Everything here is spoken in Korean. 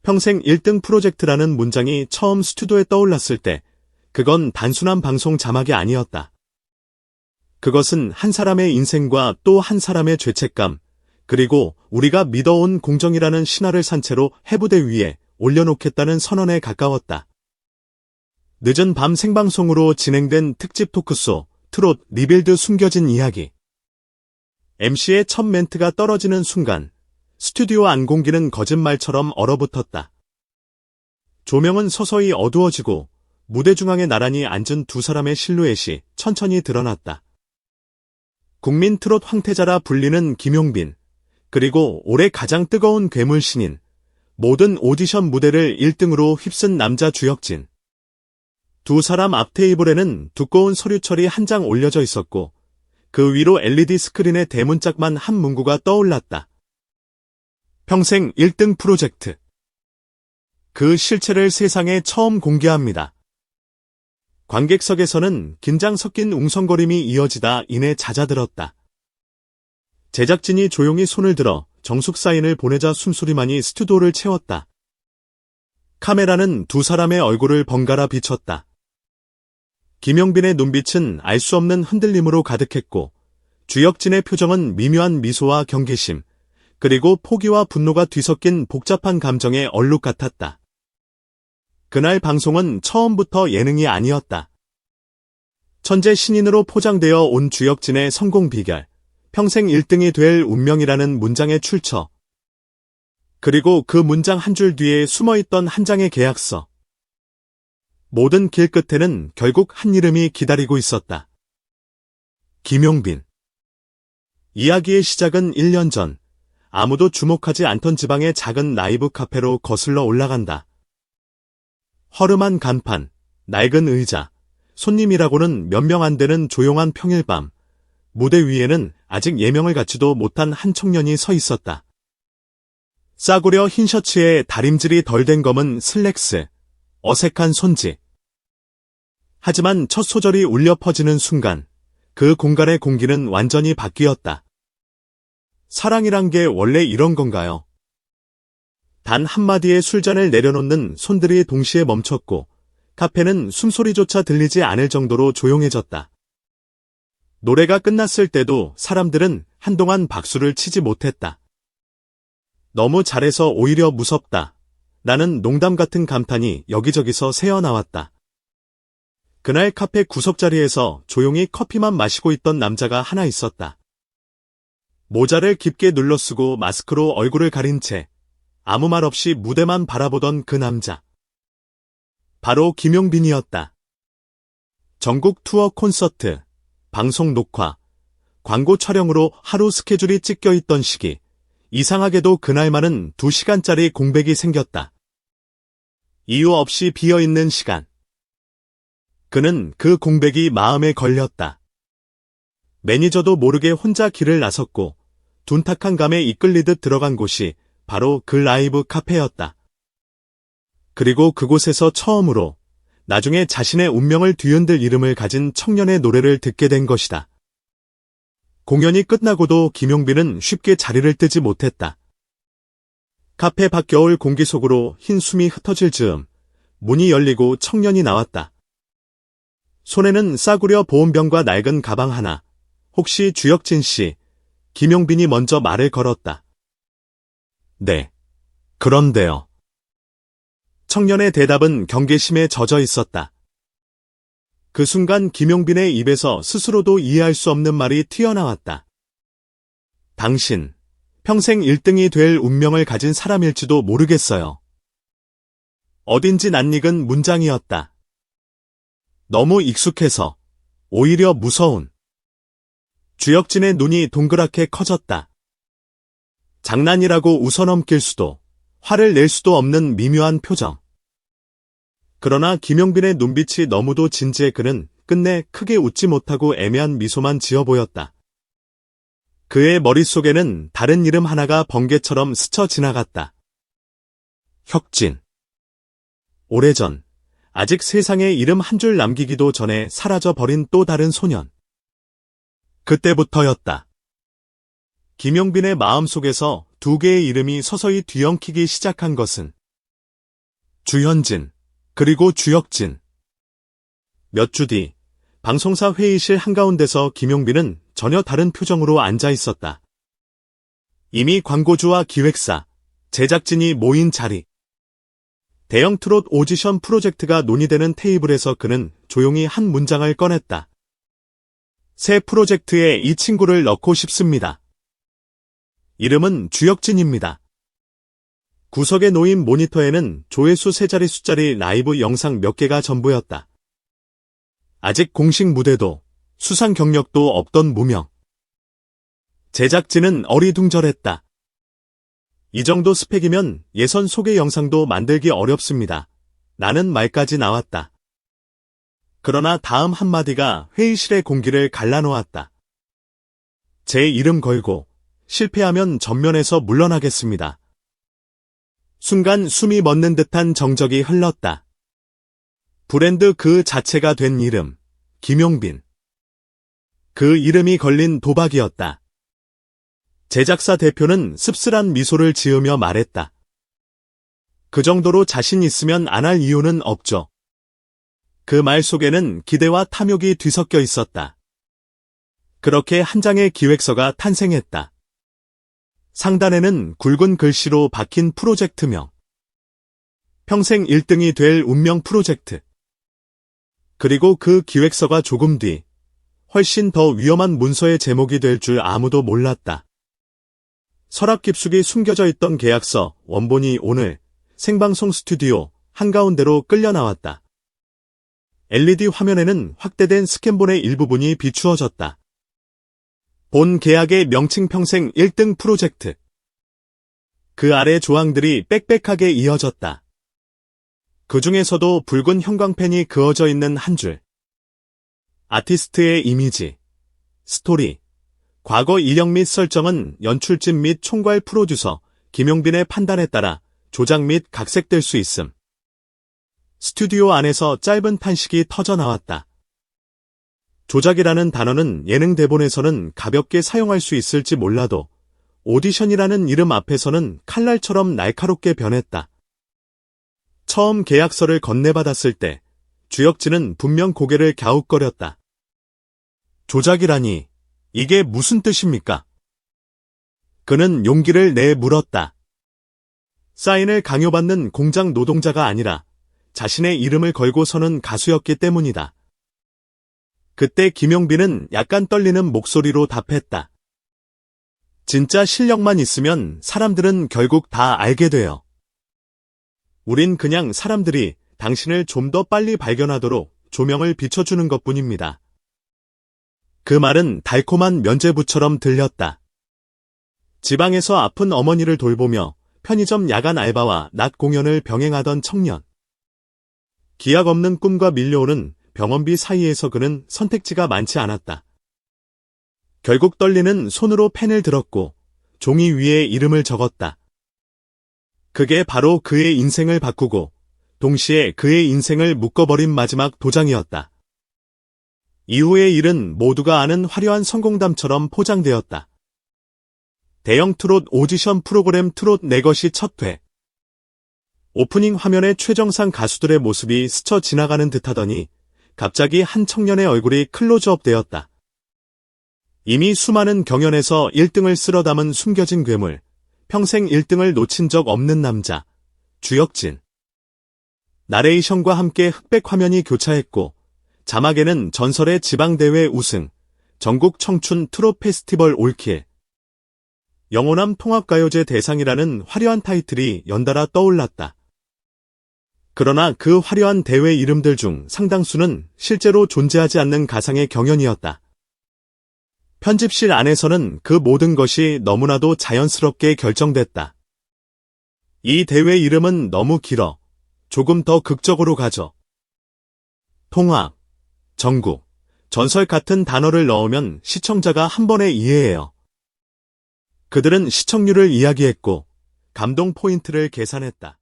평생 1등 프로젝트라는 문장이 처음 스튜디오에 떠올랐을 때 그건 단순한 방송 자막이 아니었다. 그것은 한 사람의 인생과 또 한 사람의 죄책감, 그리고 우리가 믿어온 공정이라는 신화를 산채로 해부대 위에 올려놓겠다는 선언에 가까웠다. 늦은 밤 생방송으로 진행된 특집 토크쇼, 트롯 리빌드 숨겨진 이야기. MC의 첫 멘트가 떨어지는 순간 스튜디오 안 공기는 거짓말처럼 얼어붙었다. 조명은 서서히 어두워지고 무대 중앙에 나란히 앉은 두 사람의 실루엣이 천천히 드러났다. 국민 트롯 황태자라 불리는 김용빈, 그리고 올해 가장 뜨거운 괴물 신인, 모든 오디션 무대를 1등으로 휩쓴 남자 주혁진. 두 사람 앞 테이블에는 두꺼운 서류철이 한 장 올려져 있었고 그 위로 LED 스크린의 대문짝만 한 문구가 떠올랐다. 평생 1등 프로젝트. 그 실체를 세상에 처음 공개합니다. 관객석에서는 긴장 섞인 웅성거림이 이어지다 이내 잦아들었다. 제작진이 조용히 손을 들어 정숙 사인을 보내자 숨소리만이 스튜디오를 채웠다. 카메라는 두 사람의 얼굴을 번갈아 비췄다. 김용빈의 눈빛은 알 수 없는 흔들림으로 가득했고 주혁진의 표정은 미묘한 미소와 경계심, 그리고 포기와 분노가 뒤섞인 복잡한 감정의 얼룩 같았다. 그날 방송은 처음부터 예능이 아니었다. 천재 신인으로 포장되어 온 주혁진의 성공 비결, 평생 1등이 될 운명이라는 문장의 출처. 그리고 그 문장 한 줄 뒤에 숨어있던 한 장의 계약서. 모든 길 끝에는 결국 한 이름이 기다리고 있었다. 김용빈. 이야기의 시작은 1년 전, 아무도 주목하지 않던 지방의 작은 라이브 카페로 거슬러 올라간다. 허름한 간판, 낡은 의자, 손님이라고는 몇 명 안 되는 조용한 평일밤, 무대 위에는 아직 예명을 갖지도 못한 한 청년이 서 있었다. 싸구려 흰 셔츠에 다림질이 덜 된 검은 슬랙스, 어색한 손짓. 하지만 첫 소절이 울려 퍼지는 순간 그 공간의 공기는 완전히 바뀌었다. 사랑이란 게 원래 이런 건가요? 단 한마디의 술잔을 내려놓는 손들이 동시에 멈췄고 카페는 숨소리조차 들리지 않을 정도로 조용해졌다. 노래가 끝났을 때도 사람들은 한동안 박수를 치지 못했다. 너무 잘해서 오히려 무섭다. 나는 농담 같은 감탄이 여기저기서 새어나왔다. 그날 카페 구석자리에서 조용히 커피만 마시고 있던 남자가 하나 있었다. 모자를 깊게 눌러쓰고 마스크로 얼굴을 가린 채 아무 말 없이 무대만 바라보던 그 남자. 바로 김용빈이었다. 전국 투어 콘서트, 방송 녹화, 광고 촬영으로 하루 스케줄이 찢겨 있던 시기, 이상하게도 그날만은 2시간짜리 공백이 생겼다. 이유 없이 비어있는 시간. 그는 그 공백이 마음에 걸렸다. 매니저도 모르게 혼자 길을 나섰고 둔탁한 감에 이끌리듯 들어간 곳이 바로 그 라이브 카페였다. 그리고 그곳에서 처음으로 나중에 자신의 운명을 뒤흔들 이름을 가진 청년의 노래를 듣게 된 것이다. 공연이 끝나고도 김용빈은 쉽게 자리를 뜨지 못했다. 카페 밖 겨울 공기 속으로 흰 숨이 흩어질 즈음 문이 열리고 청년이 나왔다. 손에는 싸구려 보온병과 낡은 가방 하나. 혹시 주혁진 씨? 김용빈이 먼저 말을 걸었다. 네. 그런데요. 청년의 대답은 경계심에 젖어 있었다. 그 순간 김용빈의 입에서 스스로도 이해할 수 없는 말이 튀어나왔다. 당신, 평생 1등이 될 운명을 가진 사람일지도 모르겠어요. 어딘지 낯익은 문장이었다. 너무 익숙해서 오히려 무서운. 주혁진의 눈이 동그랗게 커졌다. 장난이라고 웃어넘길 수도, 화를 낼 수도 없는 미묘한 표정. 그러나 김용빈의 눈빛이 너무도 진지해 그는 끝내 크게 웃지 못하고 애매한 미소만 지어 보였다. 그의 머릿속에는 다른 이름 하나가 번개처럼 스쳐 지나갔다. 혁진. 오래전, 아직 세상에 이름 한 줄 남기기도 전에 사라져버린 또 다른 소년. 그때부터였다. 김용빈의 마음속에서 두 개의 이름이 서서히 뒤엉키기 시작한 것은 주현진, 그리고 주혁진. 몇 주 뒤, 방송사 회의실 한가운데서 김용빈은 전혀 다른 표정으로 앉아 있었다. 이미 광고주와 기획사, 제작진이 모인 자리. 대형 트롯 오디션 프로젝트가 논의되는 테이블에서 그는 조용히 한 문장을 꺼냈다. 새 프로젝트에 이 친구를 넣고 싶습니다. 이름은 주혁진입니다. 구석에 놓인 모니터에는 조회수 3자리 숫자리 라이브 영상 몇 개가 전부였다. 아직 공식 무대도 수상 경력도 없던 무명. 제작진은 어리둥절했다. 이 정도 스펙이면 예선 소개 영상도 만들기 어렵습니다. 라는 말까지 나왔다. 그러나 다음 한마디가 회의실의 공기를 갈라놓았다. 제 이름 걸고 실패하면 전면에서 물러나겠습니다. 순간 숨이 멎는 듯한 정적이 흘렀다. 브랜드 그 자체가 된 이름, 김용빈. 그 이름이 걸린 도박이었다. 제작사 대표는 씁쓸한 미소를 지으며 말했다. 그 정도로 자신 있으면 안 할 이유는 없죠. 그 말 속에는 기대와 탐욕이 뒤섞여 있었다. 그렇게 한 장의 기획서가 탄생했다. 상단에는 굵은 글씨로 박힌 프로젝트명. 평생 1등이 될 운명 프로젝트. 그리고 그 기획서가 조금 뒤 훨씬 더 위험한 문서의 제목이 될 줄 아무도 몰랐다. 서랍 깊숙이 숨겨져 있던 계약서 원본이 오늘 생방송 스튜디오 한가운데로 끌려 나왔다. LED 화면에는 확대된 스캔본의 일부분이 비추어졌다. 본 계약의 명칭 평생 1등 프로젝트. 그 아래 조항들이 빽빽하게 이어졌다. 그 중에서도 붉은 형광펜이 그어져 있는 한 줄. 아티스트의 이미지, 스토리, 과거 이력 및 설정은 연출진 및 총괄 프로듀서 김용빈의 판단에 따라 조작 및 각색될 수 있음. 스튜디오 안에서 짧은 탄식이 터져 나왔다. 조작이라는 단어는 예능 대본에서는 가볍게 사용할 수 있을지 몰라도 오디션이라는 이름 앞에서는 칼날처럼 날카롭게 변했다. 처음 계약서를 건네받았을 때 주혁진은 분명 고개를 갸웃거렸다. 조작이라니, 이게 무슨 뜻입니까? 그는 용기를 내 물었다. 사인을 강요받는 공장 노동자가 아니라 자신의 이름을 걸고 서는 가수였기 때문이다. 그때 김용빈은 약간 떨리는 목소리로 답했다. 진짜 실력만 있으면 사람들은 결국 다 알게 돼요. 우린 그냥 사람들이 당신을 좀 더 빨리 발견하도록 조명을 비춰주는 것뿐입니다. 그 말은 달콤한 면죄부처럼 들렸다. 지방에서 아픈 어머니를 돌보며 편의점 야간 알바와 낮 공연을 병행하던 청년. 기약 없는 꿈과 밀려오는 병원비 사이에서 그는 선택지가 많지 않았다. 결국 떨리는 손으로 펜을 들었고 종이 위에 이름을 적었다. 그게 바로 그의 인생을 바꾸고 동시에 그의 인생을 묶어버린 마지막 도장이었다. 이후의 일은 모두가 아는 화려한 성공담처럼 포장되었다. 대형 트롯 오디션 프로그램 트롯 내 것이 첫 회. 오프닝 화면에 최정상 가수들의 모습이 스쳐 지나가는 듯하더니 갑자기 한 청년의 얼굴이 클로즈업 되었다. 이미 수많은 경연에서 1등을 쓸어 담은 숨겨진 괴물, 평생 1등을 놓친 적 없는 남자, 주혁진. 나레이션과 함께 흑백 화면이 교차했고 자막에는 전설의 지방대회 우승, 전국 청춘 트롯 페스티벌 올킬, 영호남 통합가요제 대상이라는 화려한 타이틀이 연달아 떠올랐다. 그러나 그 화려한 대회 이름들 중 상당수는 실제로 존재하지 않는 가상의 경연이었다. 편집실 안에서는 그 모든 것이 너무나도 자연스럽게 결정됐다. 이 대회 이름은 너무 길어. 조금 더 극적으로 가죠. 통합, 전국, 전설 같은 단어를 넣으면 시청자가 한 번에 이해해요. 그들은 시청률을 이야기했고 감동 포인트를 계산했다.